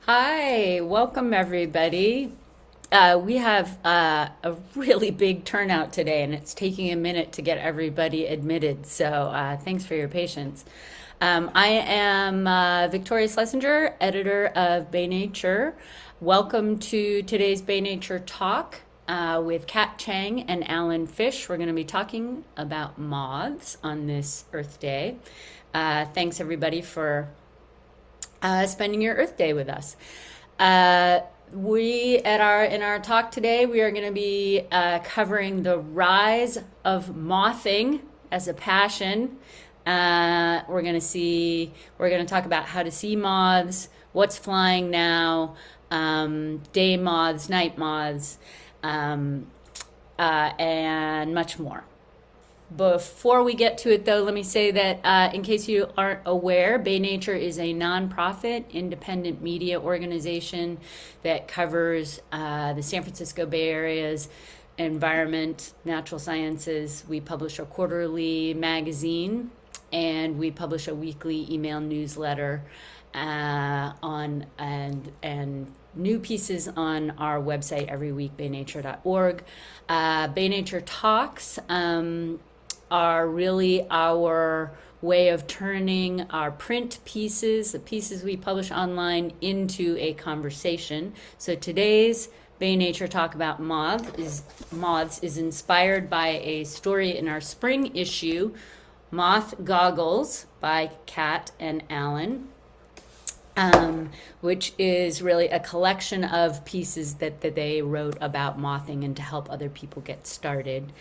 Hi, welcome everybody. We have a really big turnout today, and it's taking a minute to get everybody admitted. So thanks for your patience. I am Victoria Schlesinger, editor of Bay Nature. Welcome to today's Bay Nature Talk with Kat Chang and Alan Fish. We're going to be talking about moths on this Earth Day. Thanks everybody for spending your Earth Day with us. Uh, we at our in our talk today, we are going to be covering the rise of mothing as a passion. We're going to talk about how to see moths, what's flying now, day moths, night moths, um, and much more. Before we get to it, though, let me say that in case you aren't aware, Bay Nature is a nonprofit, independent media organization that covers the San Francisco Bay Area's environment, natural sciences. We publish a quarterly magazine, and we publish a weekly email newsletter on and new pieces on our website every week, baynature.org. Bay Nature Talks are really our way of turning our print pieces, the pieces we publish online, into a conversation. So today's Bay Nature Talk about moths is inspired by a story in our spring issue, Moth Goggles by Kat and Alan. Which is really a collection of pieces that they wrote about mothing and to help other people get started.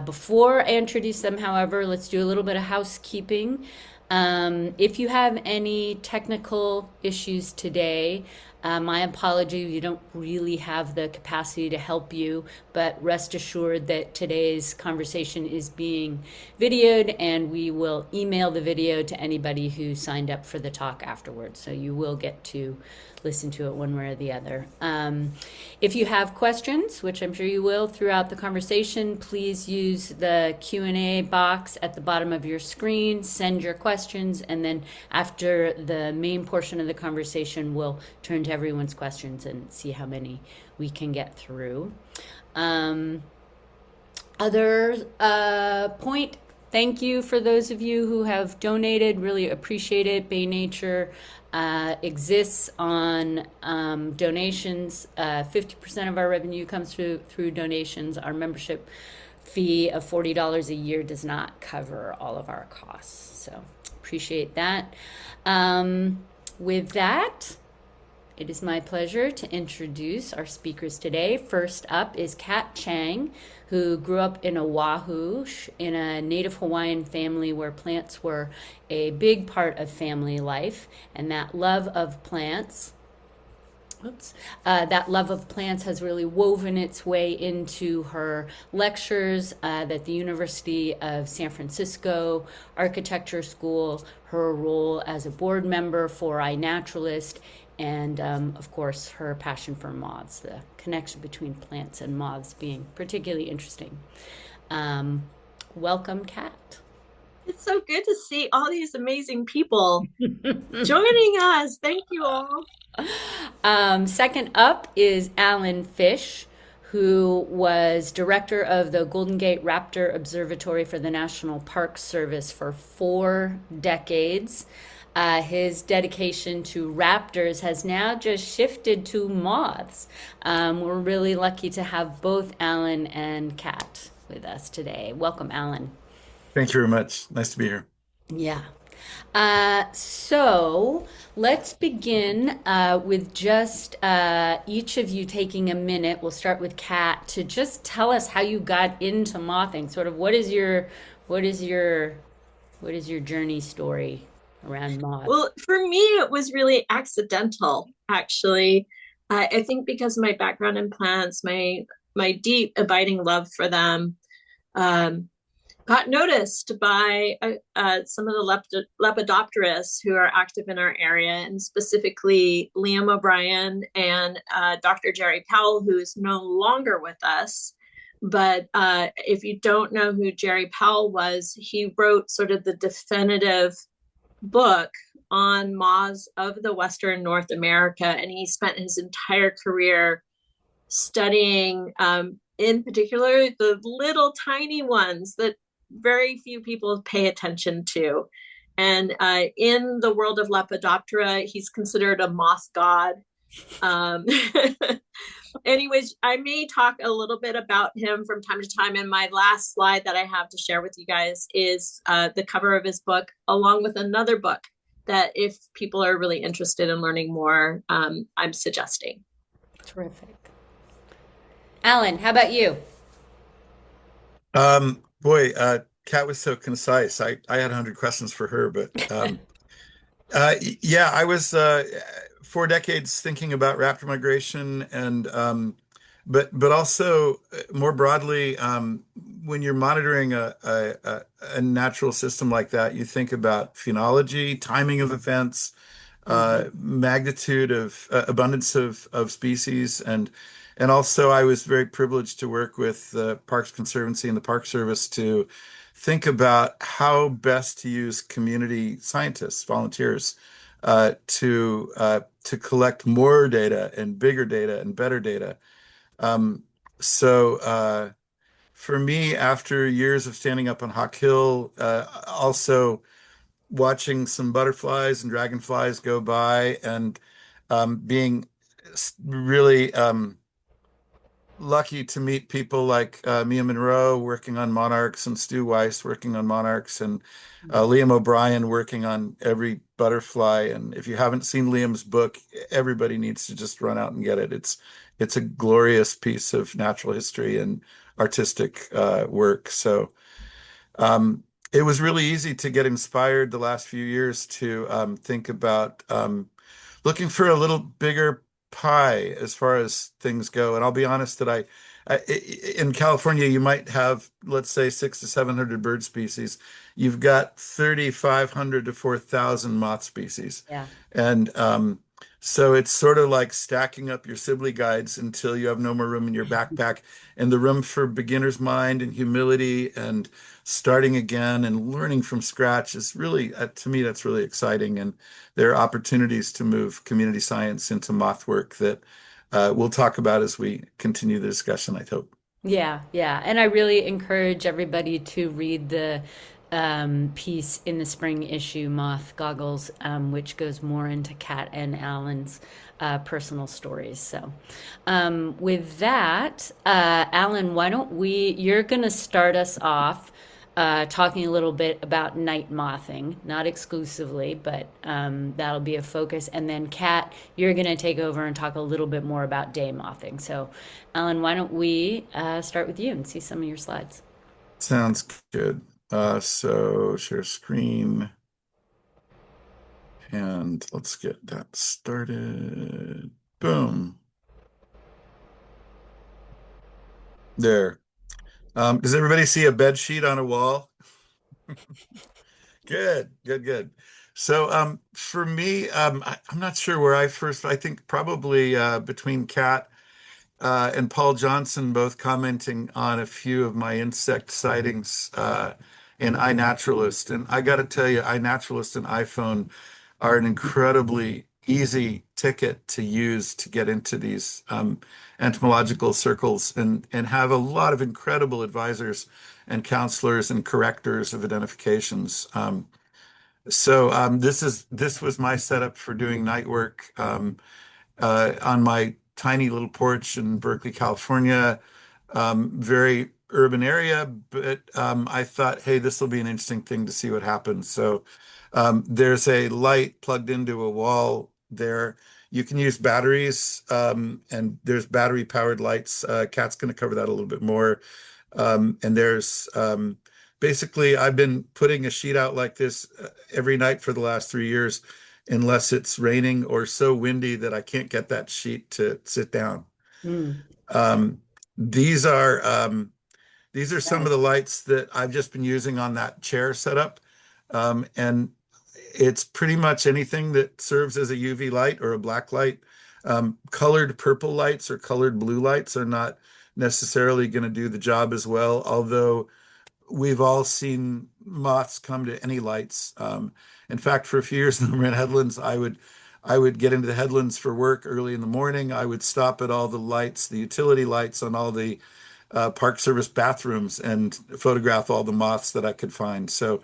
Before I introduce them, however, let's do a little bit of housekeeping. If you have any technical issues today, my apology, we don't really have the capacity to help you, but rest assured that today's conversation is being videoed and we will email the video to anybody who signed up for the talk afterwards. So you will get to listen to it one way or the other. If you have questions, which I'm sure you will throughout the conversation, please use the Q&A box at the bottom of your screen, send your questions, and then after the main portion of the conversation, we'll turn to everyone's questions and see how many we can get through. Other point, thank you for those of you who have donated. Really appreciate it. Bay Nature exists on donations. 50% of our revenue comes through donations. Our membership fee of $40 a year does not cover all of our costs. So appreciate that. With that, it is my pleasure to introduce our speakers today. First up is Kat Chang, who grew up in Oahu in a native Hawaiian family where plants were a big part of family life, and that love of plants has really woven its way into her lectures at the University of San Francisco Architecture School, her role as a board member for iNaturalist, and of course her passion for moths, the connection between plants and moths being particularly interesting. Welcome, Kat. It's so good to see all these amazing people joining us. Thank you all. Second up is Alan Fish, who was director of the Golden Gate Raptor Observatory for the National Park Service for 4 decades. His dedication to raptors has now just shifted to moths. We're really lucky to have both Alan and Kat with us today. Welcome, Alan. Thank you very much. Nice to be here. Yeah. So let's begin with just each of you taking a minute. We'll start with Kat to just tell us how you got into mothing. Sort of what is your what is your journey story around moths? Well, for me, it was really accidental, actually. I think because of my background in plants, my deep, abiding love for them, um, got noticed by some of the lepidopterists who are active in our area, and specifically Liam O'Brien and Dr. Jerry Powell, who is no longer with us. But if you don't know who Jerry Powell was, he wrote sort of the definitive book on moths of the Western North America, and he spent his entire career studying, in particular, the little tiny ones that very few people pay attention to. And in the world of Lepidoptera, he's considered a moth god. Um, anyways, I may talk a little bit about him from time to time. And my last slide that I have to share with you guys is the cover of his book, along with another book that if people are really interested in learning more, I'm suggesting. Terrific. Alan, how about you? Boy, Kat was so concise. I had 100 questions for her, but yeah, I was 4 decades thinking about raptor migration, and but also more broadly, when you're monitoring a natural system like that, you think about phenology, timing of events, Mm-hmm. magnitude of abundance of species, and also I was very privileged to work with the Parks Conservancy and the Park Service to think about how best to use community scientists, volunteers, to collect more data and bigger data and better data. Um, so for me, after years of standing up on Hawk Hill, also watching some butterflies and dragonflies go by, and being really lucky to meet people like Mia Monroe working on monarchs, and Stu Weiss working on monarchs, and Liam O'Brien working on every butterfly. And if you haven't seen Liam's book, everybody needs to just run out and get it. It's a glorious piece of natural history and artistic work. So it was really easy to get inspired the last few years to think about looking for a little bigger pie as far as things go. And I'll be honest that in California, you might have, let's say, 600 to 700 bird species. You've got 3,500 to 4,000 moth species. Yeah. And so it's sort of like stacking up your Sibley guides until you have no more room in your backpack, and the room for beginner's mind and humility and starting again and learning from scratch is really, to me, that's really exciting. And there are opportunities to move community science into moth work that we'll talk about as we continue the discussion, I hope. Yeah, yeah. And I really encourage everybody to read the piece in the spring issue, Moth Goggles, which goes more into Kat and Alan's personal stories. So, with that, Alan, why don't you're going to start us off talking a little bit about night mothing, not exclusively, but that'll be a focus. And then, Kat, you're going to take over and talk a little bit more about day mothing. So, Alan, why don't we start with you and see some of your slides? Sounds good. So share screen, and let's get that started. Boom. There. Does everybody see a bed sheet on a wall? Good, good, good. So for me, I'm not sure where I think probably between Kat and Paul Johnson both commenting on a few of my insect sightings in iNaturalist. And I got to tell you, iNaturalist and iPhone are an incredibly easy ticket to use to get into these entomological circles, and have a lot of incredible advisors and counselors and correctors of identifications. This was my setup for doing night work on my tiny little porch in Berkeley, California. Very urban area, but I thought, hey, this will be an interesting thing to see what happens. So there's a light plugged into a wall there. You can use batteries, and there's battery powered lights. Kat's going to cover that a little bit more. And there's basically, I've been putting a sheet out like this every night for the last 3 years, unless it's raining or so windy that I can't get that sheet to sit down. Mm, Um, these are these are some of right. the lights that I've just been using on that chair setup. And it's pretty much anything that serves as a UV light or a black light. Colored purple lights or colored blue lights are not necessarily going to do the job as well, although we've all seen moths come to any lights. In fact, for a few years in the Marin Headlands, I would get into the headlands for work early in the morning. I would stop at all the lights, the utility lights on all the Park Service bathrooms and photograph all the moths that I could find. So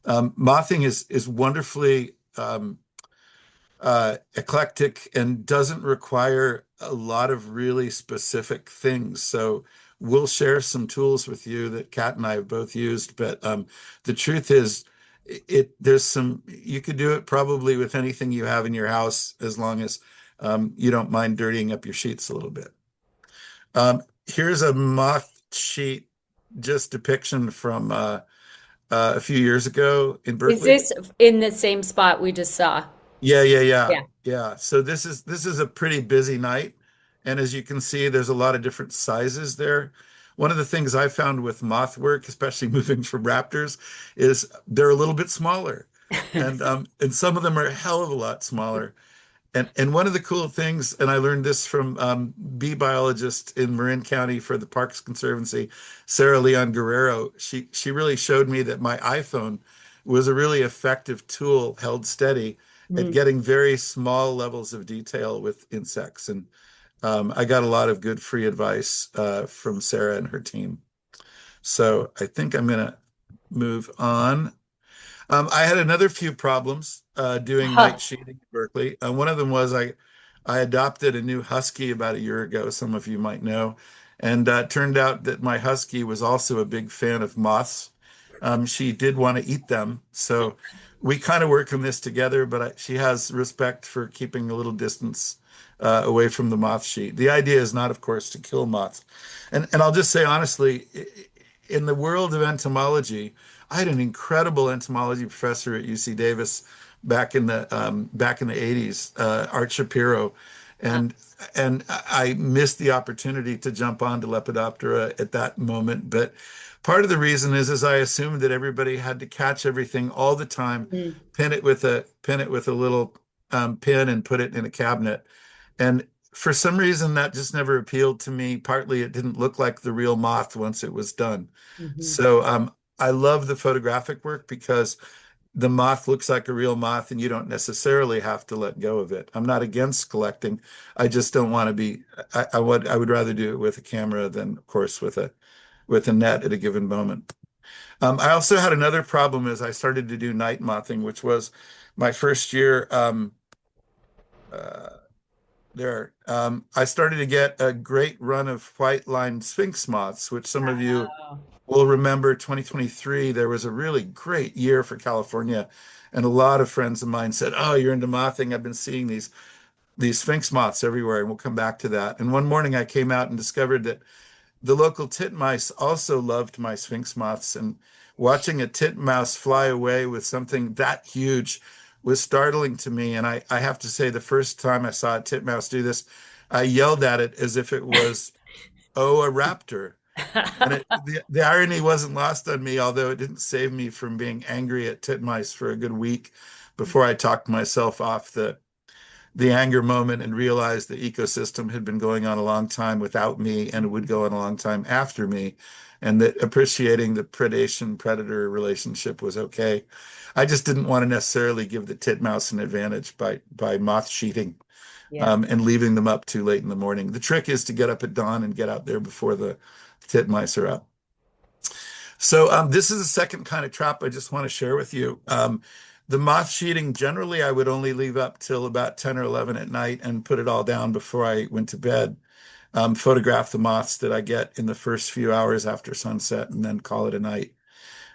mothing is wonderfully eclectic and doesn't require a lot of really specific things. So we'll share some tools with you that Kat and I have both used. But the truth is, there's some you could do it probably with anything you have in your house as long as you don't mind dirtying up your sheets a little bit. Here's a moth sheet, just depiction from a few years ago in Is Berkeley. this in the same spot we just saw? Yeah, yeah, yeah, Yeah. yeah. So this is a pretty busy night, and as you can see, there's a lot of different sizes there. One of the things I found with moth work, especially moving from raptors, is they're a little bit smaller, and some of them are a hell of a lot smaller. And one of the cool things, and I learned this from bee biologist in Marin County for the Parks Conservancy, Sarah Leon Guerrero. She really showed me that my iPhone was a really effective tool held steady at Mm. getting very small levels of detail with insects. And I got a lot of good free advice from Sarah and her team. So I think I'm going to move on. I had another few problems doing Huh. night shooting in Berkeley. One of them was I adopted a new husky about a year ago, some of you might know, and it turned out that my husky was also a big fan of moths. She did want to eat them, so we kind of work on this together, but she has respect for keeping a little distance away from the moth sheet. The idea is not, of course, to kill moths. And I'll just say honestly, in the world of entomology, I had an incredible entomology professor at UC Davis back in the 80s, Art Shapiro, Uh, and I missed the opportunity to jump onto Lepidoptera at that moment. But part of the reason is I assumed that everybody had to catch everything all the time, mm, pin it with a little pin and put it in a cabinet. And for some reason, that just never appealed to me. Partly, it didn't look like the real moth once it was done. mhm. So I love the photographic work because the moth looks like a real moth, and you don't necessarily have to let go of it. I'm not against collecting. I just don't want to be. I would rather do it with a camera than, of course, with a net at a given moment. I also had another problem as I started to do night mothing, which was my first year. Uh, I started to get a great run of white-lined sphinx moths, which some of you Oh. will remember 2023. There was a really great year for California, and a lot of friends of mine said, "Oh, you're into mothing. I've been seeing these sphinx moths everywhere," and we'll come back to that. And one morning I came out and discovered that the local titmice also loved my sphinx moths, and watching a titmouse fly away with something that huge was startling to me. And I have to say, the first time I saw a titmouse do this, I yelled at it as if it was, oh, a raptor. And the irony wasn't lost on me, although it didn't save me from being angry at titmice for a good week before I talked myself off the anger moment and realized the ecosystem had been going on a long time without me and would go on a long time after me, and that appreciating the predation predator relationship was okay. I just didn't want to necessarily give the titmouse an advantage by moth sheeting Yeah. and leaving them up too late in the morning. The trick is to get up at dawn and get out there before the titmice are up. So this is the second kind of trap I just want to share with you. The moth sheeting, generally, I would only leave up till about 10 or 11 at night and put it all down before I went to bed. Photograph the moths that I get in the first few hours after sunset and then call it a night.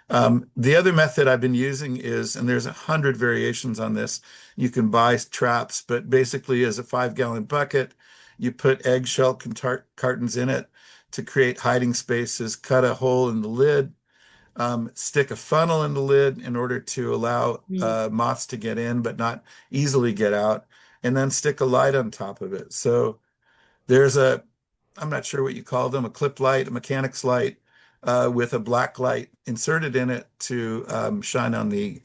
The other method I've been using is, and there's 100 variations on this, you can buy traps, but basically is a 5-gallon bucket. You put eggshell cartons in it to create hiding spaces, cut a hole in the lid, stick a funnel in the lid in order to allow Mm. moths to get in, but not easily get out, and then stick a light on top of it. So there's I'm not sure what you call them, a clip light, a mechanic's light, with a black light inserted in it to shine on the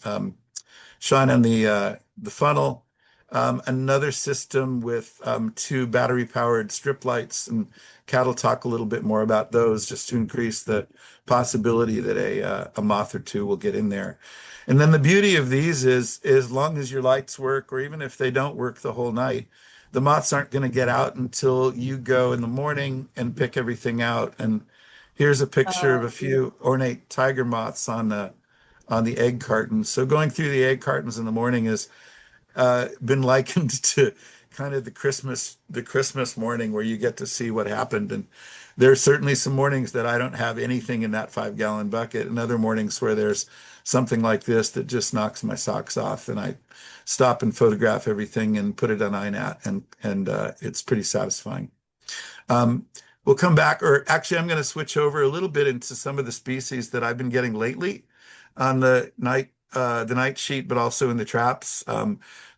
funnel. Another system with two battery-powered strip lights, and Kat will talk a little bit more about those just to increase the possibility that a moth or two will get in there. And then the beauty of these is, as long as your lights work, or even if they don't work the whole night, the moths aren't going to get out until you go in the morning and pick everything out. And here's a picture of a few ornate tiger moths on the egg cartons. So going through the egg cartons in the morning has been likened to kind of the Christmas morning where you get to see what happened. And there are certainly some mornings that I don't have anything in that 5-gallon bucket, and other mornings where there's something like this that just knocks my socks off, and I stop and photograph everything and put it on iNat, and it's pretty satisfying. We'll come back, or actually, I'm going to switch over a little bit into some of the species that I've been getting lately on the night sheet, but also in the traps.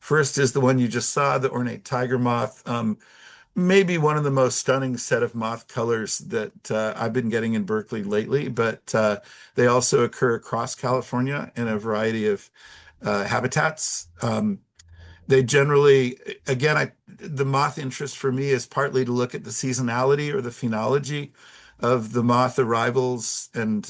First is the one you just saw, the ornate tiger moth. Maybe one of the most stunning set of moth colors that I've been getting in Berkeley lately, but they also occur across California in a variety of habitats. They generally, again, the moth interest for me is partly to look at the seasonality or the phenology of the moth arrivals, and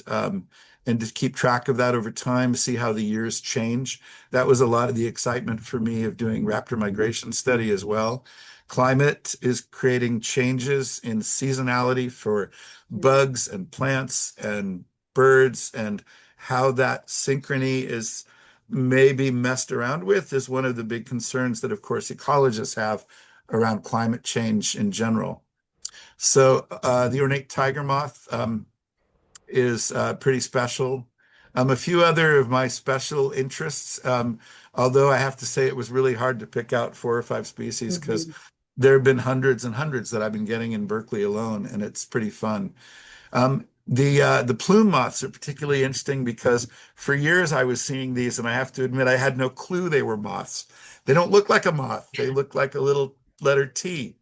to keep track of that over time, see how the years change. That was a lot of the excitement for me of doing raptor migration study as well. Climate is creating changes in seasonality for bugs and plants and birds, and how that synchrony is maybe messed around with is one of the big concerns that, of course, ecologists have around climate change in general. So the ornate tiger moth is pretty special. A few other of my special interests, although I have to say it was really hard to pick out 4 or 5 species because there have been hundreds and hundreds that I've been getting in Berkeley alone, and it's pretty fun. The plume moths are particularly interesting because for years I was seeing these, and I have to admit I had no clue they were moths. They don't look like a moth. They look like a little letter T.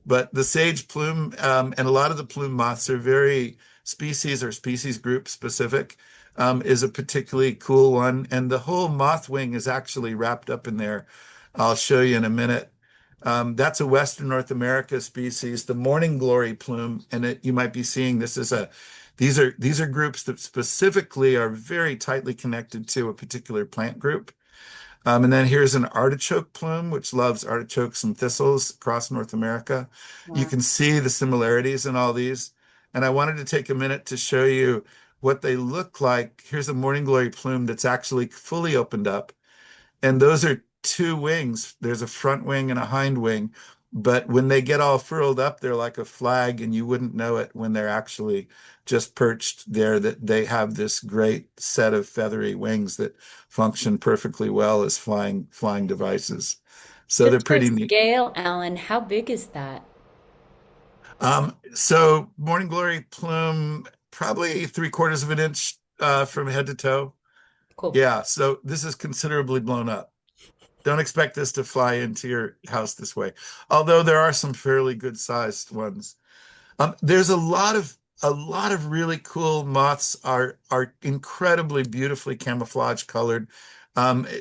But the sage plume, and a lot of the plume moths are very species or species group specific, is a particularly cool one. And the whole moth wing is actually wrapped up in there. I'll show you in a minute. That's a Western North America species, the morning glory plume, and you might be seeing this is these are groups that specifically are very tightly connected to a particular plant group. And then here's an artichoke plume, which loves artichokes and thistles across North America. Wow. You can see the similarities in all these. And I wanted to take a minute to show you what they look like. Here's a morning glory plume that's actually fully opened up. And those are 2 wings. There's a front wing and a hind wing. But when they get all furled up, they're like a flag, and you wouldn't know it when they're actually just perched there, that they have this great set of feathery wings that function perfectly well as flying devices. So they're Just for pretty neat. scale, Alan, how big is that? So morning glory plume, probably 3/4 of an inch from head to toe. Cool. Yeah, so this is considerably blown up. Don't expect this to fly into your house this way, although there are some fairly good sized ones. There's a lot of really cool moths are incredibly beautifully camouflage colored.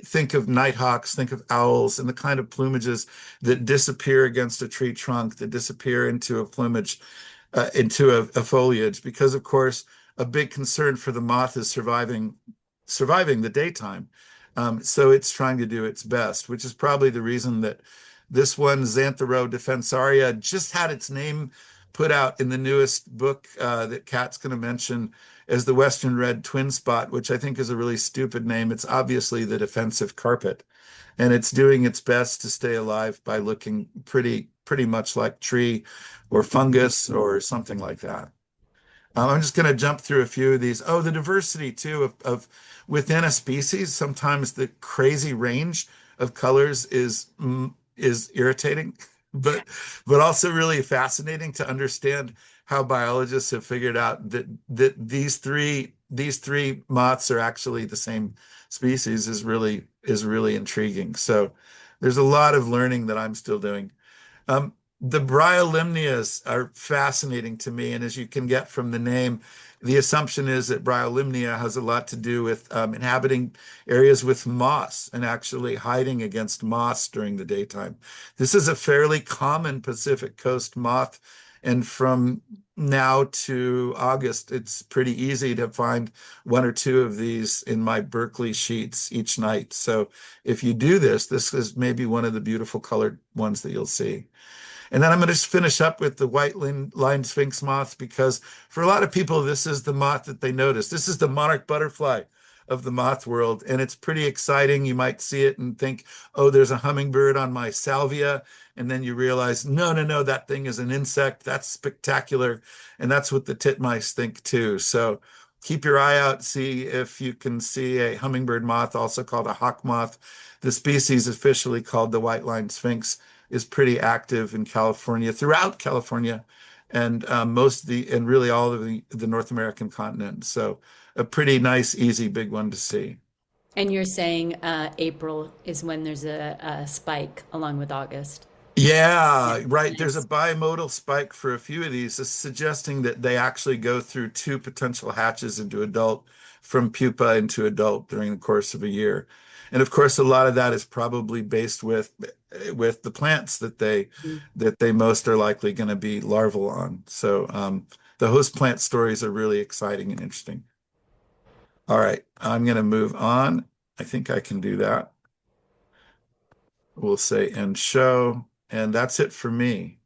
Think of nighthawks, think of owls, and the kind of plumages that disappear against a tree trunk, that disappear into a plumage, into a foliage, because of course a big concern for the moth is surviving the daytime. So it's trying to do its best, which is probably the reason that this one, Xanthero defensaria, just had its name put out in the newest book that Kat's going to mention as the Western Red Twin Spot, which I think is a really stupid name. It's obviously the defensive carpet, and it's doing its best to stay alive by looking pretty much like tree or fungus or something like that. I'm just going to jump through a few of these. Oh, the diversity too of within a species. Sometimes the crazy range of colors is irritating, but also really fascinating to understand how biologists have figured out that these three moths are actually the same species is really intriguing. So there's a lot of learning that I'm still doing. The bryolymnias are fascinating to me, and as you can get from the name, the assumption is that bryolymnia has a lot to do with inhabiting areas with moss and actually hiding against moss during the daytime. This is a fairly common Pacific Coast moth, and from now to August, it's pretty easy to find one or two of these in my Berkeley sheets each night. So if you do this, this is maybe one of the beautiful colored ones that you'll see. And then I'm going to finish up with the white-lined sphinx moth because for a lot of people, this is the moth that they notice. This is the monarch butterfly of the moth world, and it's pretty exciting. You might see it and think, oh, there's a hummingbird on my salvia. And then you realize, no, no, no, that thing is an insect. That's spectacular. And that's what the titmice think too. So keep your eye out, see if you can see a hummingbird moth, also called a hawk moth. The species officially called the white-lined sphinx is pretty active in California, throughout California, and most of the and really all of the North American continent. So a pretty nice, easy, big one to see. And you're saying April is when there's a spike along with August. Yeah, Yeah, right. There's a Nice. bimodal spike for a few of these, suggesting that they actually go through two potential hatches into adult, from pupa into adult during the course of a year. And of course, a lot of that is probably based with the plants Mm. that they most are likely going to be larval on. So the host plant stories are really exciting and interesting. All right, I'm going to move on. I think I can do that. We'll say end show. And that's it for me.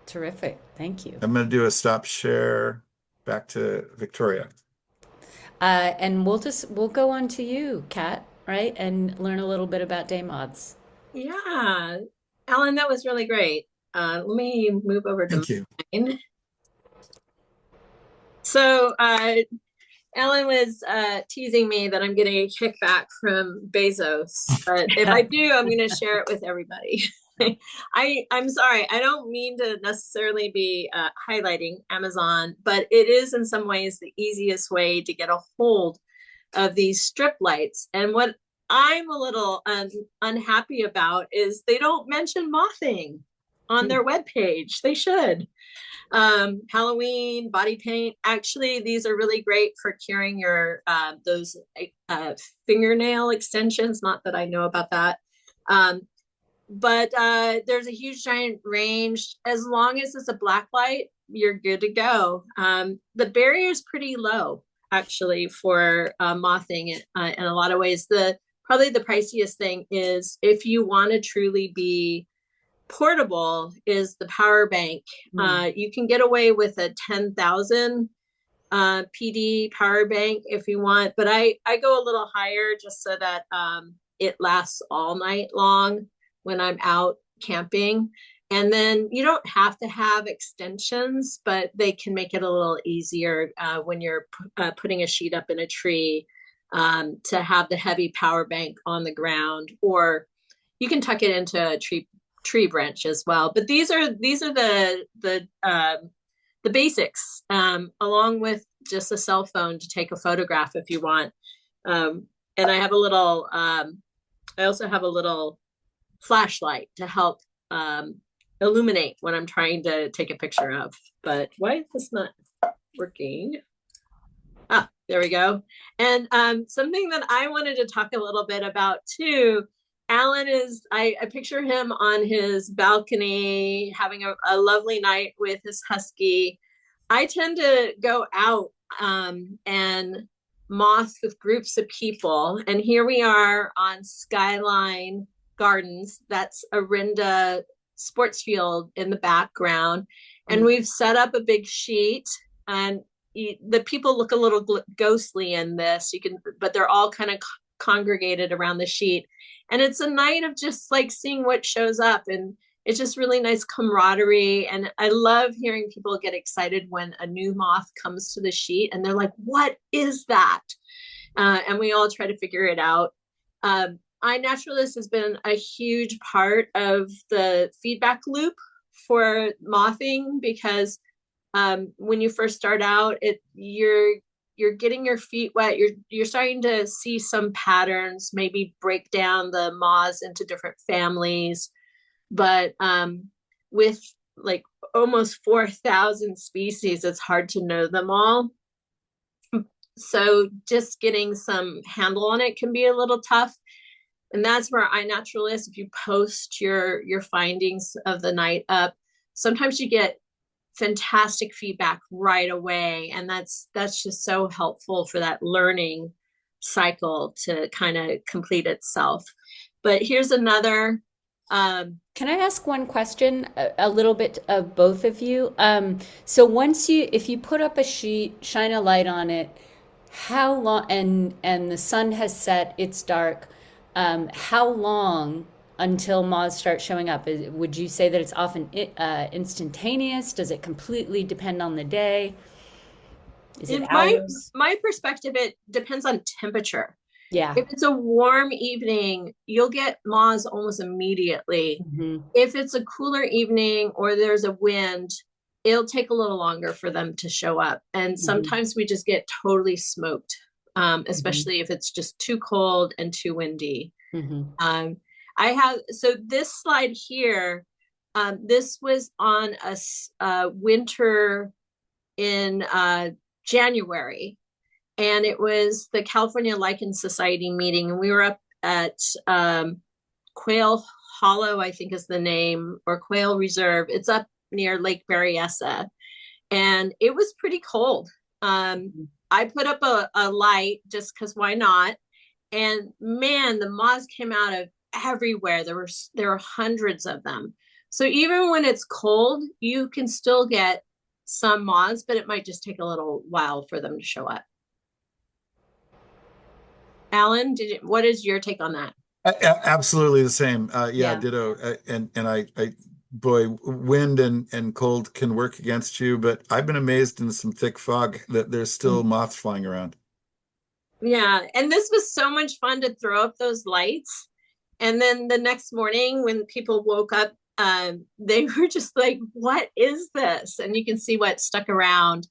Terrific. Thank you. I'm going to do a stop share back to Victoria. And we'll go on to you, Kat, right? And learn a little bit about day moths. Yeah, Alan, that was really great. Let me move over to Thank you. mine. So, Alan was teasing me that I'm getting a kickback from Bezos, but if I do, I'm going to share it with everybody. I'm sorry, I don't mean to necessarily be highlighting Amazon, but it is in some ways the easiest way to get a hold of these strip lights. And what I'm a little unhappy about is they don't mention mothing on their webpage. They should. Halloween, body paint. Actually, these are really great for curing your those fingernail extensions. Not that I know about that. But there's a huge giant range. As long as it's a black light, you're good to go. The barrier is pretty low, actually, for mothing in a lot of ways. Probably the priciest thing is if you want to truly be portable is the power bank. Mm. You can get away with a 10,000 PD power bank if you want, but I go a little higher just so that it lasts all night long when I'm out camping. And then you don't have to have extensions, but they can make it a little easier when you're putting a sheet up in a tree to have the heavy power bank on the ground, or you can tuck it into a tree branch as well. But these are the basics, along with just a cell phone to take a photograph if you want. And I have a little. I also have a little flashlight to help illuminate what I'm trying to take a picture of. But why is this not working? Ah, there we go. And something that I wanted to talk a little bit about too. Alan is, I picture him on his balcony having a lovely night with his husky. I tend to go out and moth with groups of people. And here we are on Skyline Gardens. That's Arinda sports field in the background. And we've set up a big sheet, and the people look a little ghostly in this. But they're all kind of congregated around the sheet. And it's a night of just like seeing what shows up. And it's just really nice camaraderie. And I love hearing people get excited when a new moth comes to the sheet and they're like, what is that? And we all try to figure it out. iNaturalist has been a huge part of the feedback loop for mothing because when you first start out, you're getting your feet wet. You're starting to see some patterns, maybe break down the moths into different families. But with like almost 4,000 species, it's hard to know them all. So just getting some handle on it can be a little tough. And that's where iNaturalist, if you post your findings of the night up, sometimes you get fantastic feedback right away. And that's just so helpful for that learning cycle to kind of complete itself. But here's another. Can I ask one question, a little bit of both of you? So if you put up a sheet, shine a light on it, how long, and the sun has set, it's dark, how long until moths start showing up? Would you say that it's often instantaneous? Does it completely depend on the day? Is it In hours? my perspective, it depends on temperature. Yeah. If it's a warm evening, you'll get moths almost immediately. Hmm. If it's a cooler evening or there's a wind, it'll take a little longer for them to show up. And Hmm. sometimes we just get totally smoked, Hmm. especially if it's just too cold and too windy. Hmm. Um, so this slide here, this was on a winter in January, and it was the California Lichen Society meeting, and we were up at Quail Hollow, I think is the name, or Quail Reserve. It's up near Lake Berryessa, and it was pretty cold. I put up a light just because why not? And man, the moths came out of everywhere. There were hundreds of them. So even when it's cold, you can still get some moths, but it might just take a little while for them to show up. Alan, what is your take on that? Absolutely the same. Yeah, Yeah. ditto. Boy, wind and cold can work against you, but I've been amazed in some thick fog that there's still moths flying around. Yeah, and this was so much fun to throw up those lights. And then the next morning when people woke up, they were just like, what is this? And you can see what stuck around.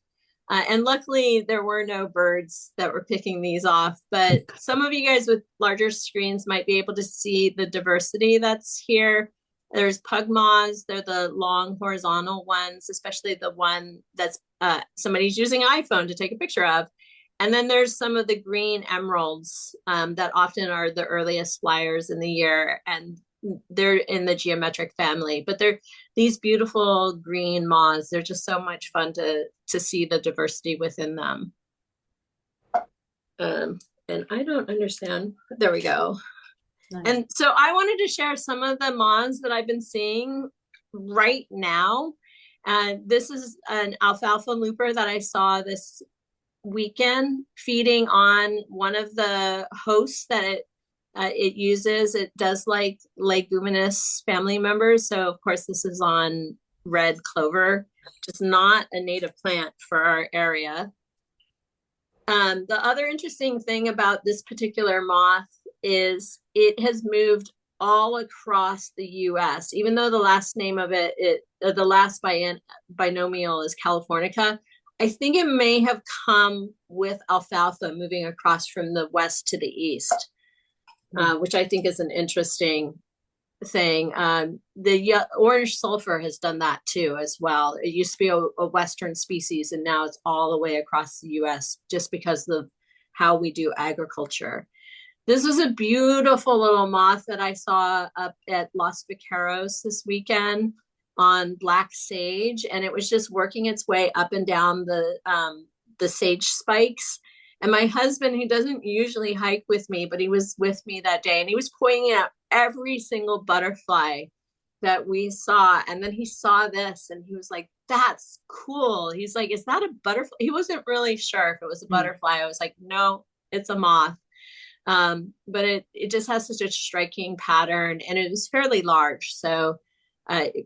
And luckily, there were no birds that were picking these off. But some of you guys with larger screens might be able to see the diversity that's here. There's pug moths. They're the long horizontal ones, especially the one that's somebody's using an iPhone to take a picture of. And then there's some of the green emeralds that often are the earliest flyers in the year. And they're in the geometric family, but they're these beautiful green moths. They're just so much fun to see the diversity within them. And I don't understand. There we go. Nice. And so I wanted to share some of the moths that I've been seeing right now. And this is an alfalfa looper that I saw this weekend feeding on one of the hosts that it uses. It does like leguminous family members. So of course this is on red clover, just not a native plant for our area. The other interesting thing about this particular moth is it has moved all across the US, even though the last name of the last binomial is Californica. I think it may have come with alfalfa moving across from the west to the east, which I think is an interesting thing. The orange sulfur has done that too as well. It used to be a western species, and now it's all the way across the US just because of how we do agriculture. This was a beautiful little moth that I saw up at Los Vaqueros this weekend on black sage, and it was just working its way up and down the sage spikes. And my husband, who doesn't usually hike with me, but he was with me that day, and he was pointing out every single butterfly that we saw. And then he saw this and he was like, that's cool. He's like, is that a butterfly? He wasn't really sure if it was a butterfly. I was like, no, it's a moth. But it just has such a striking pattern, and it is fairly large. So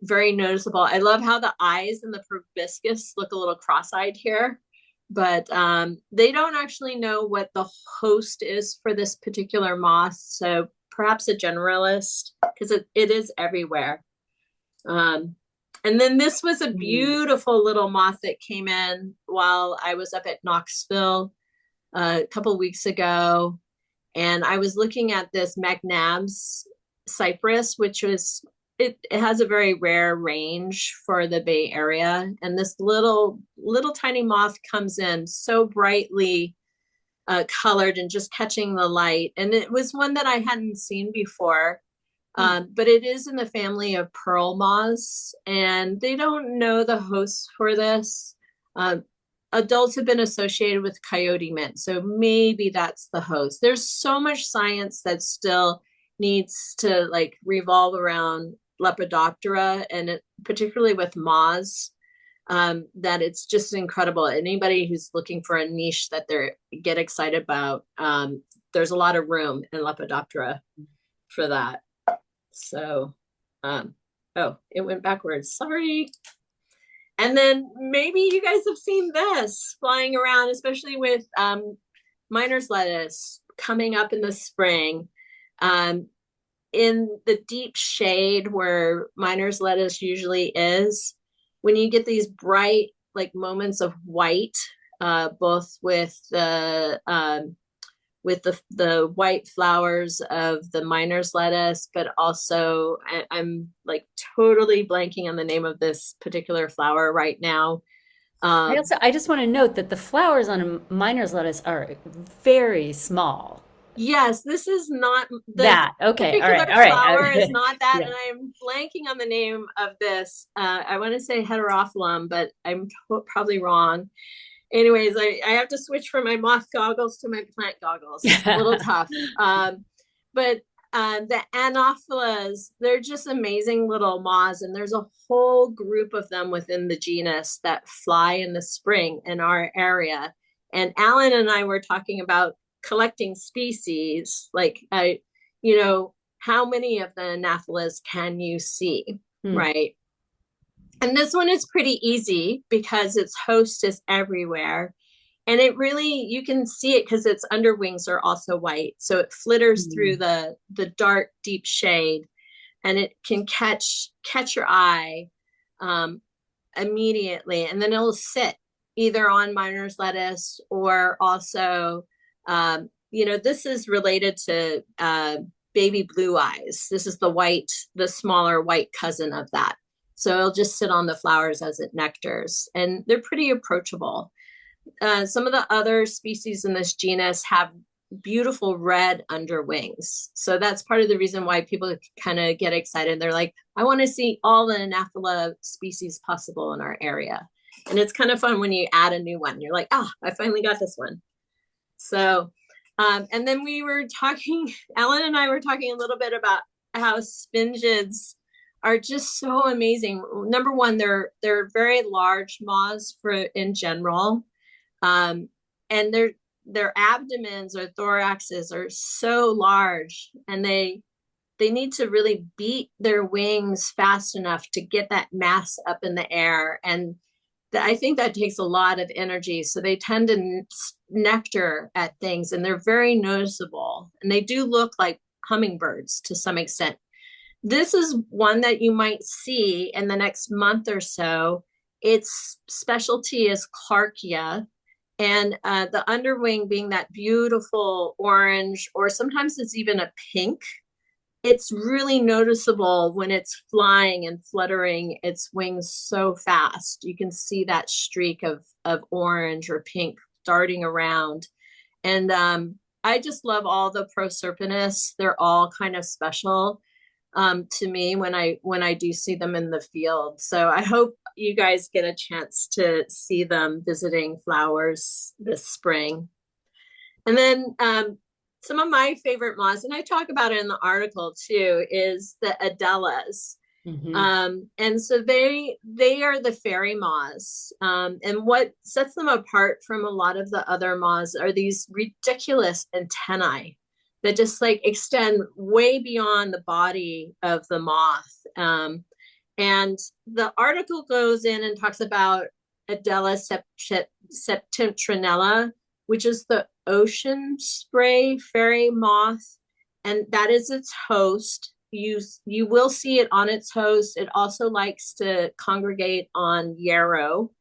very noticeable. I love how the eyes and the proboscis look a little cross-eyed here, but they don't actually know what the host is for this particular moth. So perhaps a generalist, because it is everywhere. And then this was a beautiful little moth that came in while I was up at Knoxville a couple of weeks ago. And I was looking at this McNabb's cypress, which was it has a very rare range for the Bay Area. And this little tiny moth comes in so brightly colored and just catching the light. And it was one that I hadn't seen before. But it is in the family of pearl moths, and they don't know the hosts for this. Adults have been associated with coyote mint, so maybe that's the host. There's so much science that still needs to like revolve around Lepidoptera, and particularly with moths, that it's just incredible. Anybody who's looking for a niche that they get excited about, there's a lot of room in Lepidoptera for that. So, oh, it went backwards. Sorry. And then maybe you guys have seen this flying around, especially with miner's lettuce coming up in the spring. In the deep shade where miner's lettuce usually is, when you get these bright like moments of white, both with the white flowers of the miner's lettuce, but also I'm like totally blanking on the name of this particular flower right now. I just want to note that the flowers on a miner's lettuce are very small. Yes, this is not That. Okay. All particular right. All right. flower is not that, Yeah. and I'm blanking on the name of this. I want to say heterophyllum, but I'm probably wrong. Anyways, I have to switch from my moth goggles to my plant goggles. It's a little tough. But the Anopheles, they're just amazing little moths, and there's a whole group of them within the genus that fly in the spring in our area. And Alan and I were talking about collecting species, like how many of the Anopheles can you see, right? And this one is pretty easy because its host is everywhere. And it really, you can see it because its underwings are also white. So it flitters through the dark, deep shade, and it can catch your eye immediately. And then it'll sit either on miner's lettuce or also, this is related to baby blue eyes. This is the smaller white cousin of that. So it'll just sit on the flowers as it nectars, and they're pretty approachable. Some of the other species in this genus have beautiful red underwings. So that's part of the reason why people kind of get excited. They're like, I want to see all the Anaphila species possible in our area. And it's kind of fun when you add a new one. You're like, I finally got this one. So, and then Ellen and I were talking a little bit about how spingids are just so amazing. Number one, they're very large moths in general. And their abdomens or thoraxes are so large, and they need to really beat their wings fast enough to get that mass up in the air. And I think that takes a lot of energy. So they tend to nectar at things, and they're very noticeable. And they do look like hummingbirds to some extent. This is one that you might see in the next month or so. Its specialty is Clarkia, and the underwing being that beautiful orange, or sometimes it's even a pink. It's really noticeable when it's flying and fluttering its wings so fast. You can see that streak of orange or pink darting around. And I just love all the Proserpinus. They're all kind of special to me when I do see them in the field. So I hope you guys get a chance to see them visiting flowers this spring. And then some of my favorite moths, and I talk about it in the article too, is the Adelas. And so they are the fairy moths. And what sets them apart from a lot of the other moths are these ridiculous antennae that just like extend way beyond the body of the moth. And the article goes in and talks about Adela septentrinella, which is the ocean spray fairy moth, and that is its host. You will see it on its host. It also likes to congregate on yarrow,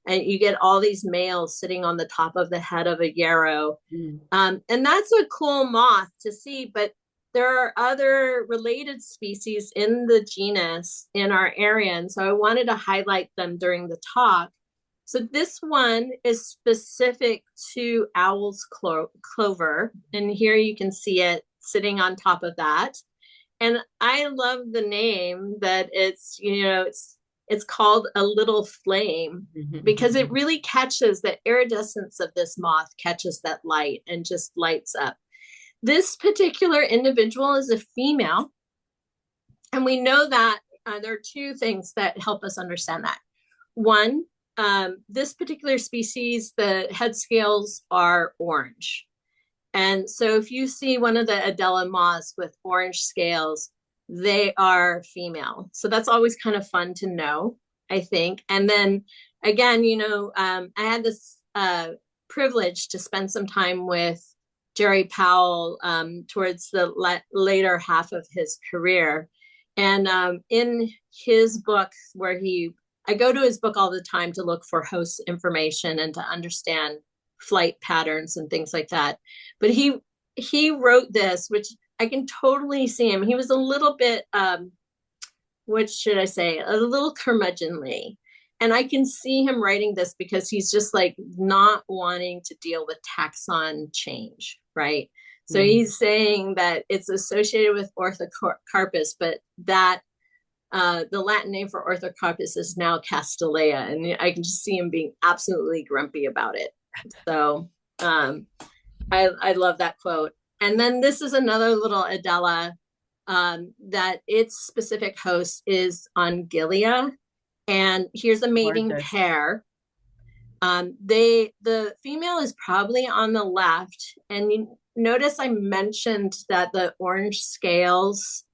and you get all these males sitting on the top of the head of a yarrow. And that's a cool moth to see, but there are other related species in the genus in our area, and so I wanted to highlight them during the talk. So this one is specific to owl's clover, and here you can see it sitting on top of that. And I love the name that it's, it's called a little flame, because it really catches the iridescence of this moth, catches that light and just lights up. This particular individual is a female, and we know that there are two things that help us understand that. One, this particular species, the head scales are orange. And so if you see one of the Adela moths with orange scales, they are female. So that's always kind of fun to know, I think. And then again, I had this privilege to spend some time with Jerry Powell towards the later half of his career. And in his book, I go to his book all the time to look for host information and to understand flight patterns and things like that. But he wrote this, which I can totally see him. He was a little bit, what should I say, a little curmudgeonly. And I can see him writing this because he's just like not wanting to deal with taxon change, right? So he's saying that it's associated with Orthocarpus, but that the Latin name for Orthocarpus is now Castellea. And I can just see him being absolutely grumpy about it. So I love that quote. And then this is another little Adela that its specific host is Ongilia. And here's a mating pair. The female is probably on the left. And you notice I mentioned that the orange scales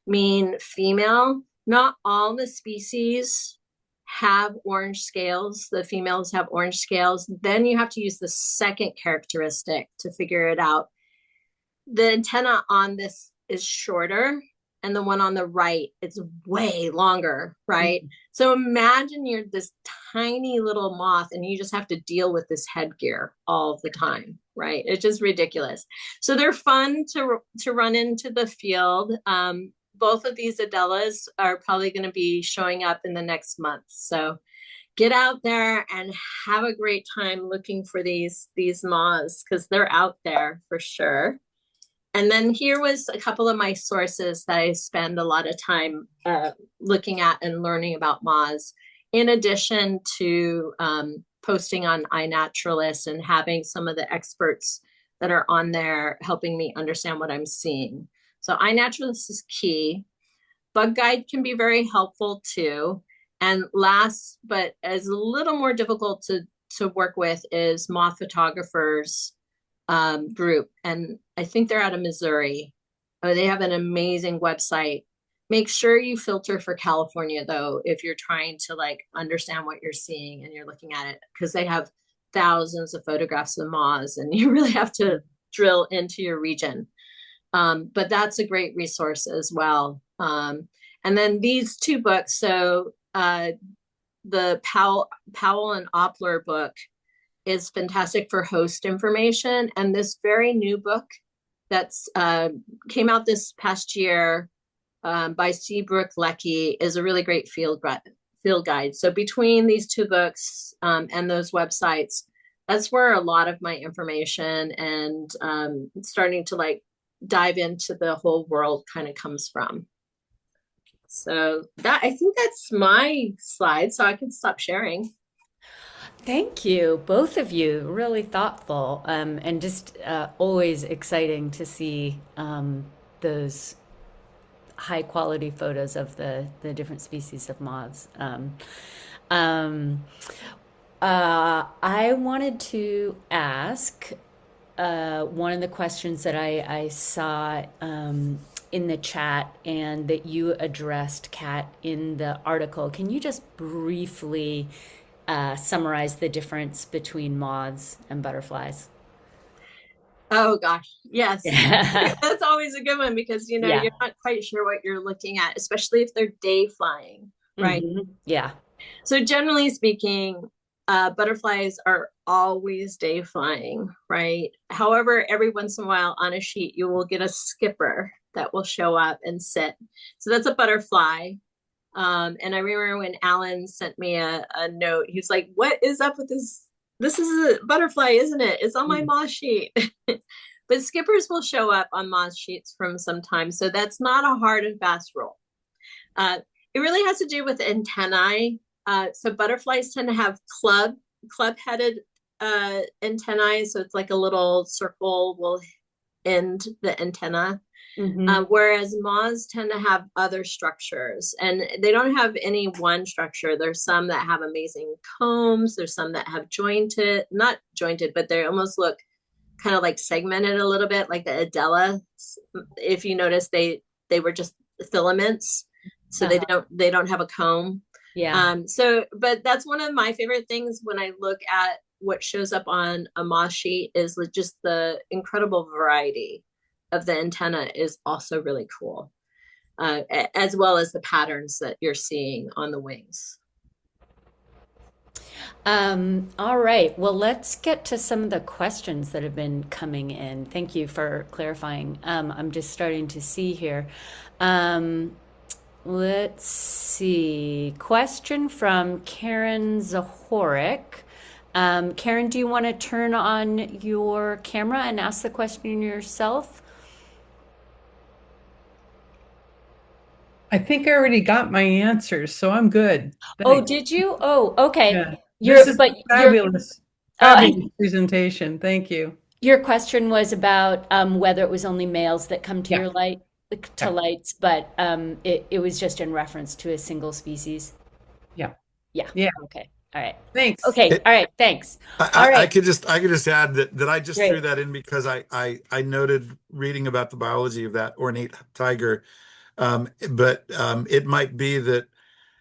mean female. Not all the species have orange scales. The females have orange scales. Then you have to use the second characteristic to figure it out. The antenna on this is shorter, and the one on the right is way longer, right? So imagine you're this tiny little moth and you just have to deal with this headgear all the time, right? It's just ridiculous. So they're fun to run into the field. Both of these Adelas are probably going to be showing up in the next month. So get out there and have a great time looking for these moths, because they're out there for sure. And then here was a couple of my sources that I spend a lot of time looking at and learning about moths, in addition to posting on iNaturalist and having some of the experts that are on there helping me understand what I'm seeing. So iNaturalist is key. Bug Guide can be very helpful too. And last, but as a little more difficult to work with, is Moth Photographers group. And I think they're out of Missouri. They have an amazing website. Make sure you filter for California though, if you're trying to like understand what you're seeing and you're looking at it, because they have thousands of photographs of moths and you really have to drill into your region. But that's a great resource as well. And then these two books. So the Powell and Oppler book is fantastic for host information. And this very new book that's came out this past year by Seabrook Lecky is a really great field guide. So between these two books and those websites, that's where a lot of my information and starting to like dive into the whole world kind of comes from. So that, I think that's my slide, so I can stop sharing. Thank you, both of you. Really thoughtful, and just always exciting to see those high quality photos of the different species of moths. I wanted to ask one of the questions that I saw in the chat and that you addressed, Kat, in the article. Can you just briefly summarize the difference between moths and butterflies? Oh gosh, yes. Yeah. That's always a good one because you're not quite sure what you're looking at, especially if they're day flying, right? Yeah. So generally speaking, butterflies are always day flying, right? However, every once in a while on a sheet, you will get a skipper that will show up and sit. So that's a butterfly. And I remember when Alan sent me a note, he was like, what is up with this? This is a butterfly, isn't it? It's on my moth sheet. But skippers will show up on moth sheets from some time. So that's not a hard and fast rule. It really has to do with antennae. So butterflies tend to have club-headed antennae. So it's like a little circle will end the antenna. Whereas moths tend to have other structures, and they don't have any one structure. There's some that have amazing combs. There's some that have not jointed, but they almost look kind of like segmented a little bit, like the Adela. If you notice, they were just filaments, so they don't have a comb. Yeah. But that's one of my favorite things when I look at what shows up on a moth sheet is just the incredible variety of the antenna is also really cool, as well as the patterns that you're seeing on the wings. All right. Well, let's get to some of the questions that have been coming in. Thank you for clarifying. I'm just starting to see here. Let's see. Question from Karen Zahorik. Karen, do you want to turn on your camera and ask the question yourself? I think I already got my answers, so I'm good. Oh, Thanks. did you? Oh, okay. Yeah. This is fabulous uh, presentation. Thank you. your question was about whether it was only males that come to Yeah. your Yeah. lights, but it was just in reference to a single species. Yeah. Yeah. Yeah. Okay. All right. Thanks. Okay. All right. Thanks. All I right. could just add that I just Great. threw that in because I noted reading about the biology of that ornate tiger. But it might be that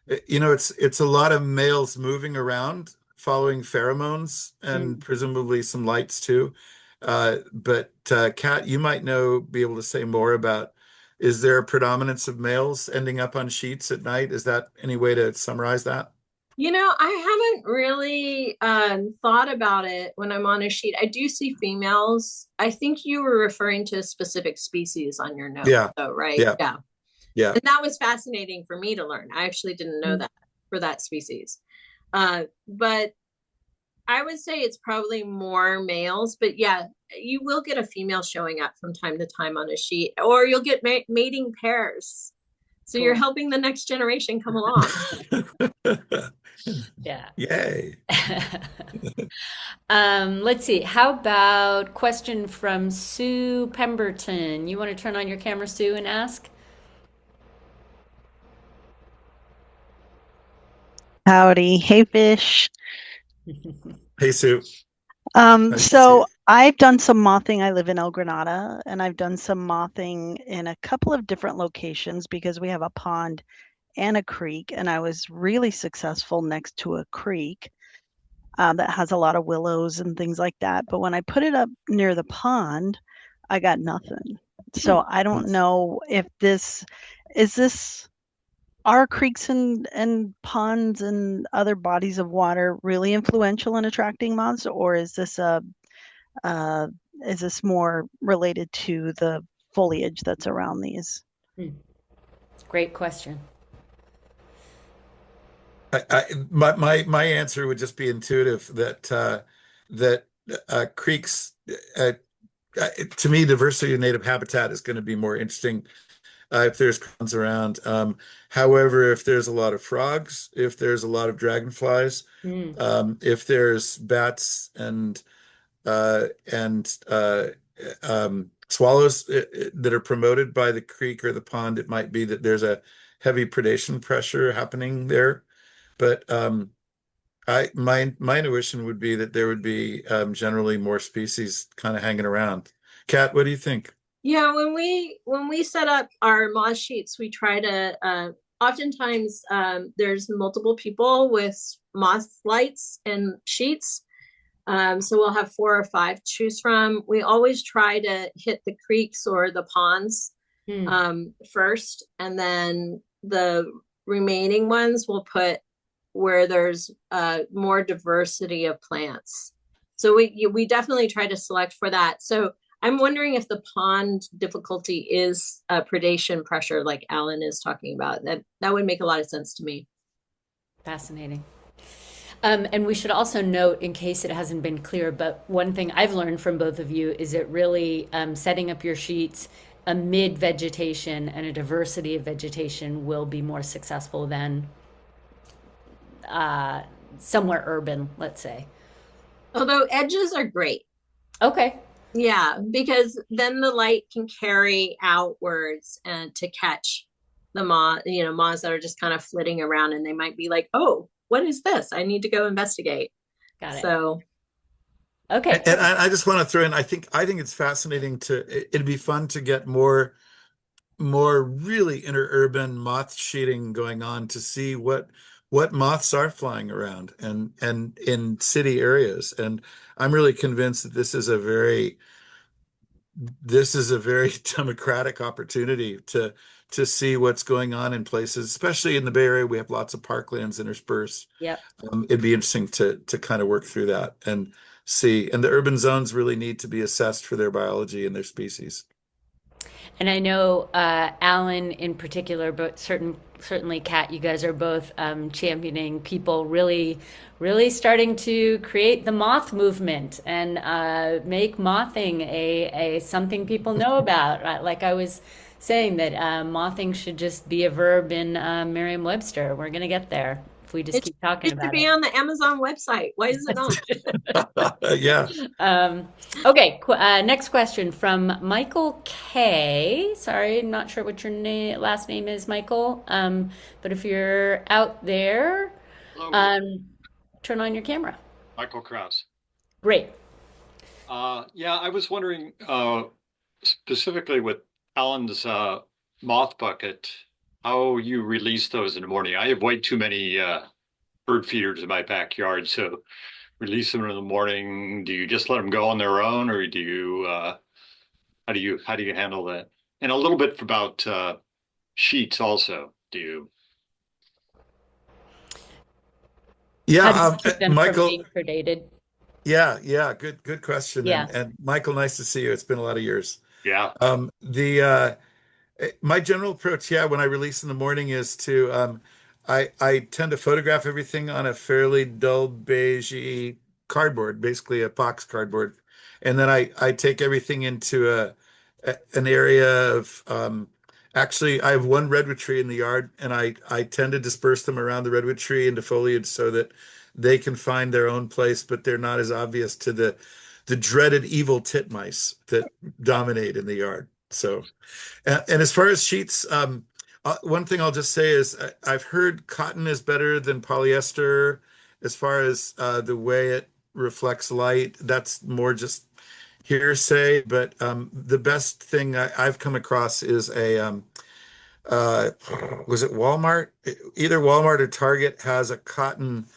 it's a lot of males moving around following pheromones and presumably some lights too. But Kat, you might be able to say more about, is there a predominance of males ending up on sheets at night? Is that any way to summarize that? I haven't really thought about it when I'm on a sheet. I do see females. I think you were referring to a specific species on your note, Yeah. though, right? Yeah. Yeah. And that was fascinating for me to learn. I actually didn't know that for that species. But I would say it's probably more males. But yeah, you will get a female showing up from time to time on a sheet, or you'll get mating pairs. So you're helping the next generation come along. Yeah. Yay. Let's see. How about question from Sue Pemberton? You want to turn on your camera, Sue, and ask? Howdy. Hey, Fish. Hey, Sue. So I've done some mothing. I live in El Granada, and I've done some mothing in a couple of different locations because we have a pond and a creek, and I was really successful next to a creek that has a lot of willows and things like that. But when I put it up near the pond, I got nothing. So I don't know if are creeks and ponds and other bodies of water really influential in attracting moths, or is this more related to the foliage that's around these? Great question. My answer would just be intuitive that creeks, to me, diversity of native habitat is going to be more interesting if there's ponds around. However, if there's a lot of frogs, if there's a lot of dragonflies, if there's bats and swallows that are promoted by the creek or the pond, it might be that there's a heavy predation pressure happening there. But my intuition would be that there would be generally more species kind of hanging around. Kat, what do you think? Yeah, when we set up our moth sheets, we try to oftentimes there's multiple people with moth lights and sheets. So we'll have 4 or 5 to choose from. We always try to hit the creeks or the ponds first, and then the remaining ones we'll put where there's more diversity of plants. So we definitely try to select for that. So I'm wondering if the pond difficulty is predation pressure, like Alan is talking about. That would make a lot of sense to me. Fascinating. And we should also note, in case it hasn't been clear, but one thing I've learned from both of you is that really setting up your sheets amid vegetation and a diversity of vegetation will be more successful than somewhere urban, let's say. Although edges are great. Okay. Yeah, because then the light can carry outwards and to catch the moths that are just kind of flitting around, and they might be like, oh, what is this? I need to go investigate. Got it. So, okay. And I just want to throw in, I think it's fascinating it'd be fun to get more really interurban moth sheeting going on to see what moths are flying around and in city areas. And I'm really convinced that this is a very democratic opportunity to see what's going on in places, especially in the Bay Area. We have lots of parklands interspersed. Yep. It'd be interesting to kind of work through that and see. And the urban zones really need to be assessed for their biology and their species. And I know Alan in particular, but certainly Kat, you guys are both championing people really starting to create the moth movement and make mothing a something people know about. Like I was saying, that mothing should just be a verb in Merriam-Webster. We're gonna get there if we just keep talking about it. It should be on the Amazon website. Why is it not? Yeah. Okay. Next question from Michael K. Sorry, I'm not sure what your last name is, Michael. But if you're out there, turn on your camera. Michael Krause. Great. Yeah, I was wondering specifically with Alan's moth bucket, how you release those in the morning. I have way too many bird feeders in my backyard, so release them in the morning. Do you just let them go on their own, or do you how do you handle that? And a little bit about sheets also. Do you? Yeah, How do you keep them Michael. from being predated? Yeah, good question. Yeah. And Michael, nice to see you. It's been a lot of years. Yeah. My general approach, when I release in the morning is to I tend to photograph everything on a fairly dull beigey cardboard, basically a box cardboard, and then I take everything into an area of actually I have one redwood tree in the yard, and I tend to disperse them around the redwood tree into foliage so that they can find their own place, but they're not as obvious to the dreaded evil titmice that dominate in the yard. So, and as far as sheets, one thing I'll just say is I've heard cotton is better than polyester as far as the way it reflects light. That's more just hearsay, but the best thing I've come across is was it Walmart? Either Walmart or Target has a cotton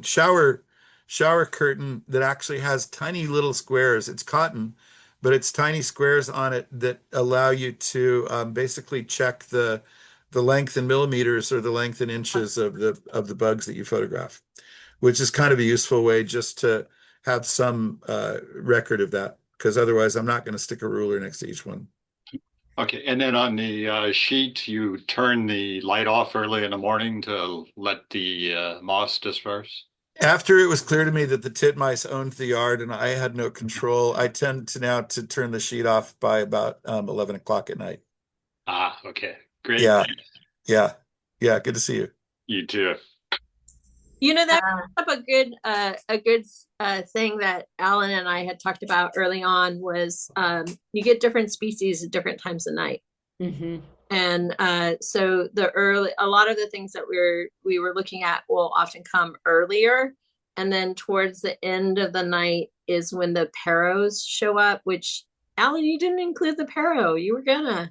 shower curtain that actually has tiny little squares. It's cotton, but it's tiny squares on it that allow you to basically check the length in millimeters or the length in inches of the bugs that you photograph, which is kind of a useful way just to have some record of that, because otherwise I'm not going to stick a ruler next to each one. Okay, and then on the sheet, you turn the light off early in the morning to let the moths disperse? After it was clear to me that the titmice owned the yard and I had no control, I tend to now to turn the sheet off by about 11 o'clock at night. Ah, okay. Great. Yeah. Good to see you. You too. That brings up a good thing that Alan and I had talked about early on was you get different species at different times of night. Mm-hmm. And so a lot of the things that we were looking at will often come earlier, and then towards the end of the night is when the parrots show up. Which, Alan, you didn't include the parrot. You were gonna.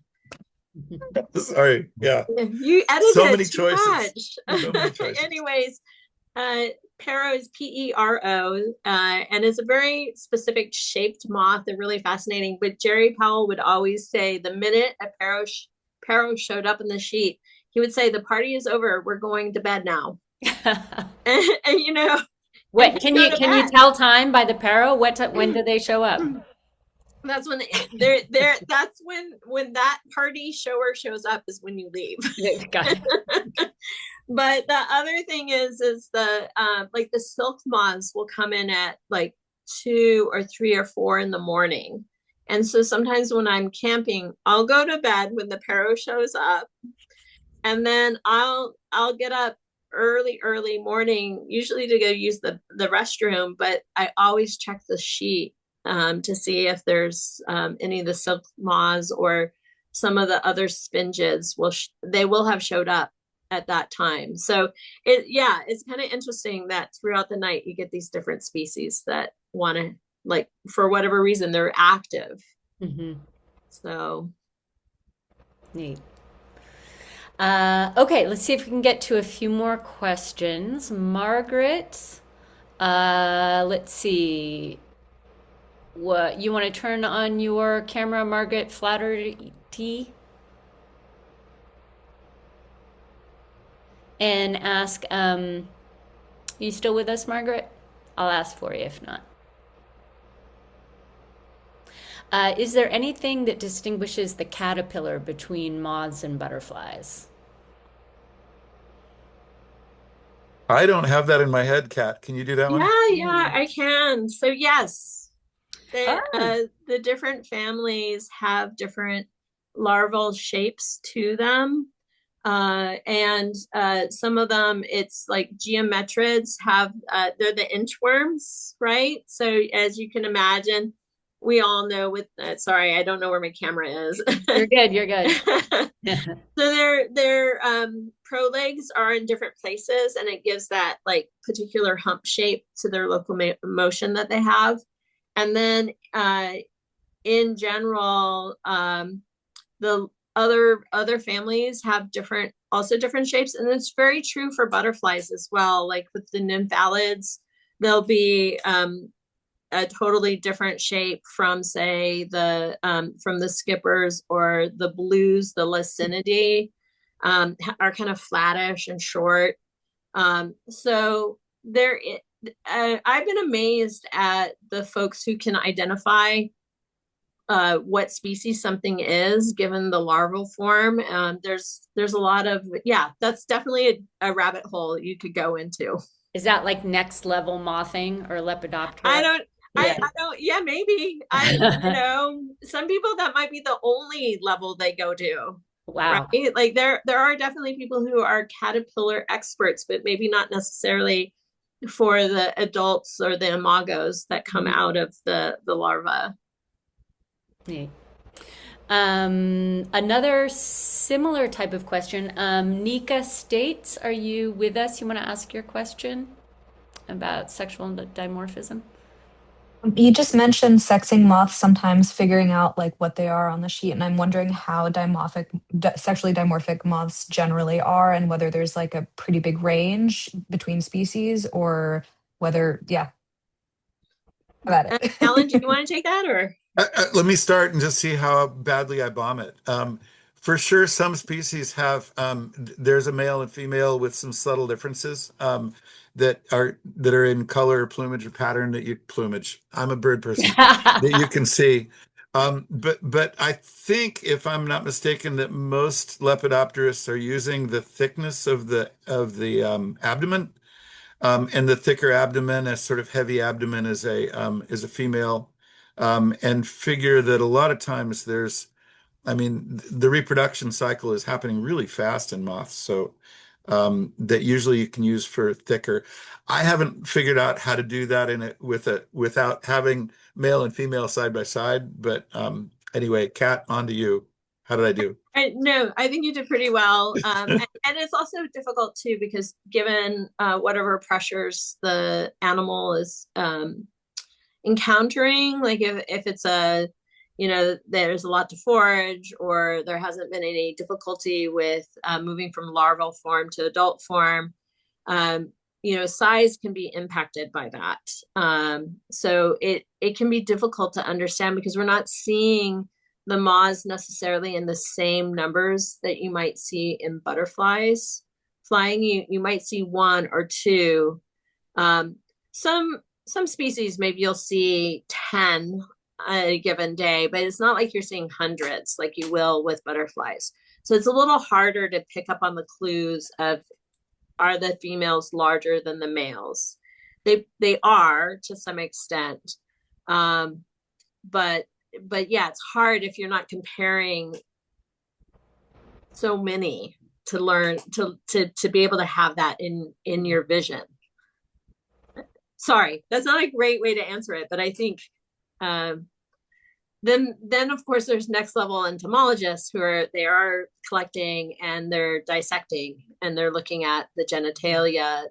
Sorry. Yeah. You edited so many too choices. much. So many choices. Anyways, Pero is Pero, and it's a very specific shaped moth. They're really fascinating. But Jerry Powell would always say the minute a Pero showed up in the sheet, he would say, "The party is over. We're going to bed now." and What can you tell time by the parrot? When do they show up? That's when they're that's when that party shower shows up is when you leave. Got it. But the other thing is the like the silk moths will come in at like 2 or 3 or 4 in the morning. And so sometimes when I'm camping, I'll go to bed when the parrot shows up, and then I'll get up early morning, usually to go use the restroom, but I always check the sheet to see if there's any of the silk moths or some of the other spinges they will have showed up at that time. So it's kind of interesting that throughout the night you get these different species that want to, like, for whatever reason, they're active. Mm-hmm. So neat. Okay, let's see if we can get to a few more questions. Margaret, let's see. What you want to turn on your camera, Margaret Flaherty, and ask, you still with us, Margaret? I'll ask for you if not. Is there anything that distinguishes the caterpillar between moths and butterflies? I don't have that in my head, Kat. Can you do that one? Yeah, I can. So yes, the different families have different larval shapes to them. And some of them, it's like geometrids have, they're the inchworms, right? So as you can imagine, we all know with, sorry, I don't know where my camera is. You're good, you're good. So their prolegs are in different places, and it gives that like particular hump shape to their locomotion that they have. And then in general, the other families have different shapes, and it's very true for butterflies as well. Like with the nymphalids, they'll be a totally different shape from, say, from the skippers, or the blues, the Lacinidae, are kind of flattish and short. So I've been amazed at the folks who can identify what species something is given the larval form. There's a lot of, that's definitely a rabbit hole you could go into. Is that like next level mothing or Lepidoptera? I don't, maybe. Some people that might be the only level they go to. Wow. Right? Like there are definitely people who are caterpillar experts, but maybe not necessarily for the adults or the imagos that come out of the larva. Yeah. Another similar type of question. Nika States, are you with us? You want to ask your question about sexual dimorphism? You just mentioned sexing moths sometimes figuring out like what they are on the sheet, and I'm wondering how sexually dimorphic moths generally are, and whether there's like a pretty big range between species, or whether, about it. Alan, do you want to take that, or? Let me start and just see how badly I bomb it. For sure, some species have, there's a male and female with some subtle differences that are in color, plumage, or pattern plumage. I'm a bird person that you can see. But I think, if I'm not mistaken, that most Lepidopterists are using the thickness of the abdomen, and the thicker abdomen, a sort of heavy abdomen, is a female. And figure that a lot of times the reproduction cycle is happening really fast in moths, so that usually you can use for thicker. I haven't figured out how to do that without having male and female side by side. But anyway, Kat, on to you. How did I do? No, I think you did pretty well. And it's also difficult too, because given whatever pressures the animal is encountering, like if it's there's a lot to forage, or there hasn't been any difficulty with moving from larval form to adult form, size can be impacted by that. So it can be difficult to understand, because we're not seeing the moths necessarily in the same numbers that you might see in butterflies flying. You might see one or two. some species, maybe you'll see 10 a given day, but it's not like you're seeing hundreds like you will with butterflies. So it's a little harder to pick up on the clues of, are the females larger than the males? They are to some extent. But yeah, it's hard if you're not comparing so many to learn to be able to have that in your vision. Sorry, that's not a great way to answer it, but I think then of course there's next level entomologists who are collecting and they're dissecting and they're looking at the genitalia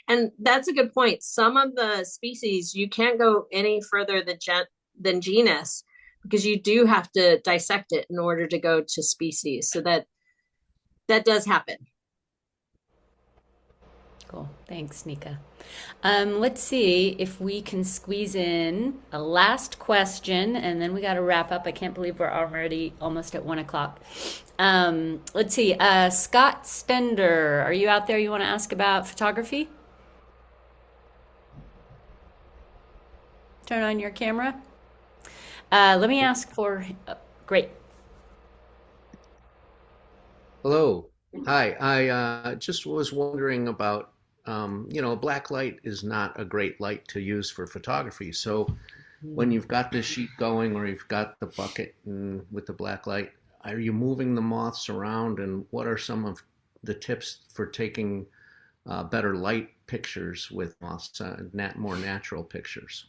and that's a good point. Some of the species you can't go any further than genus, because you do have to dissect it in order to go to species. So that does happen. Cool. Thanks, Nika. Let's see if we can squeeze in a last question, and then we got to wrap up. I can't believe we're already almost at 1 o'clock. Let's see. Scott Stender, are you out there? You want to ask about photography? Turn on your camera. Let me ask for, great. Hello. Hi. I just was wondering about, black light is not a great light to use for photography. So when you've got the sheet going or you've got the bucket with the black light, are you moving the moths around? And what are some of the tips for taking better light pictures with moths, more natural pictures?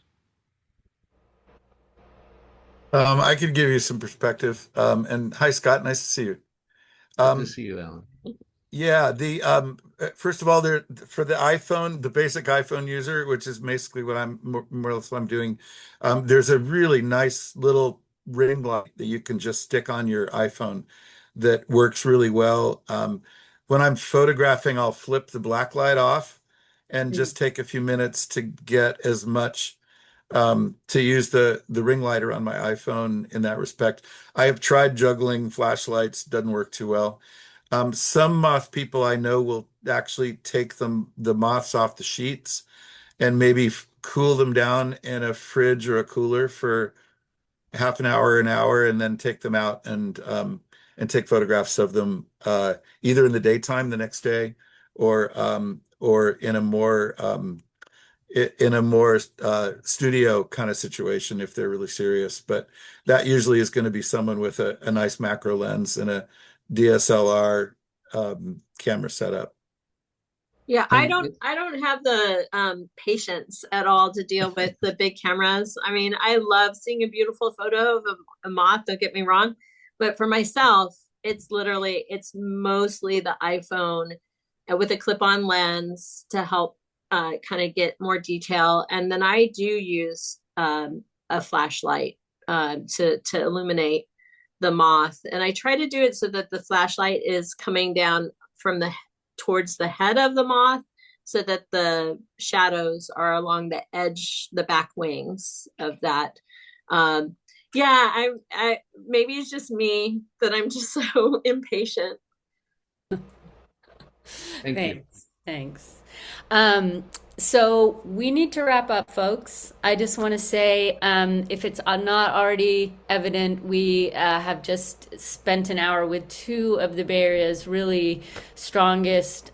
I could give you some perspective. And hi, Scott. Nice to see you. Good to see you, Alan. Yeah, first of all, there for the iPhone, the basic iPhone user, which is basically what I'm more or less what I'm doing. There's a really nice little ring light that you can just stick on your iPhone that works really well. When I'm photographing, I'll flip the black light off and just take a few minutes to get as much to use the ring lighter on my iPhone in that respect. I have tried juggling flashlights, doesn't work too well. Some moth people I know will actually take the moths off the sheets and maybe cool them down in a fridge or a cooler for half an hour, and then take them out and take photographs of them either in the daytime the next day or in a more studio kind of situation if they're really serious. But that usually is going to be someone with a nice macro lens and a DSLR camera setup. Yeah, I don't have the patience at all to deal with the big cameras. I mean, I love seeing a beautiful photo of a moth, don't get me wrong, but for myself, it's mostly the iPhone with a clip-on lens to help kind of get more detail. And then I do use a flashlight to illuminate the moth. And I try to do it so that the flashlight is coming down towards the head of the moth, so that the shadows are along the edge, the back wings of that. Yeah, I maybe it's just me that I'm just so impatient. Thanks. So we need to wrap up, folks. I just want to say, if it's not already evident, we have just spent an hour with two of the Bay Area's really strongest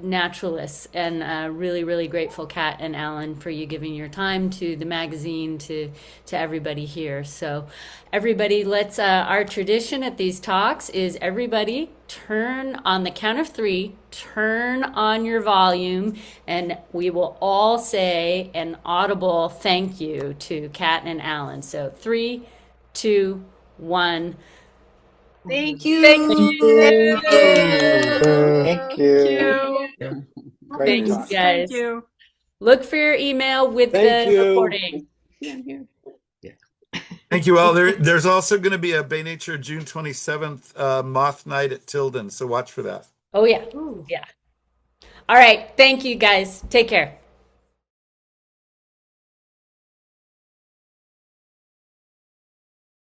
naturalists, and really, really grateful, Kat and Alan, for you giving your time to the magazine, to everybody here. So everybody, let's our tradition at these talks is everybody turn on the count of 3, turn on your volume, and we will all say an audible thank you to Kat and Alan. So 3, 2, 1. Thank you. Thank you. Thank you. Great Thanks, talk. guys. Thank you. Look for your email with Thank the you. recording. Thank you all. There's also going to be a Bay Nature June 27th Moth Night at Tilden, so watch for that. Oh, yeah. Yeah. All right. Thank you, guys. Take care.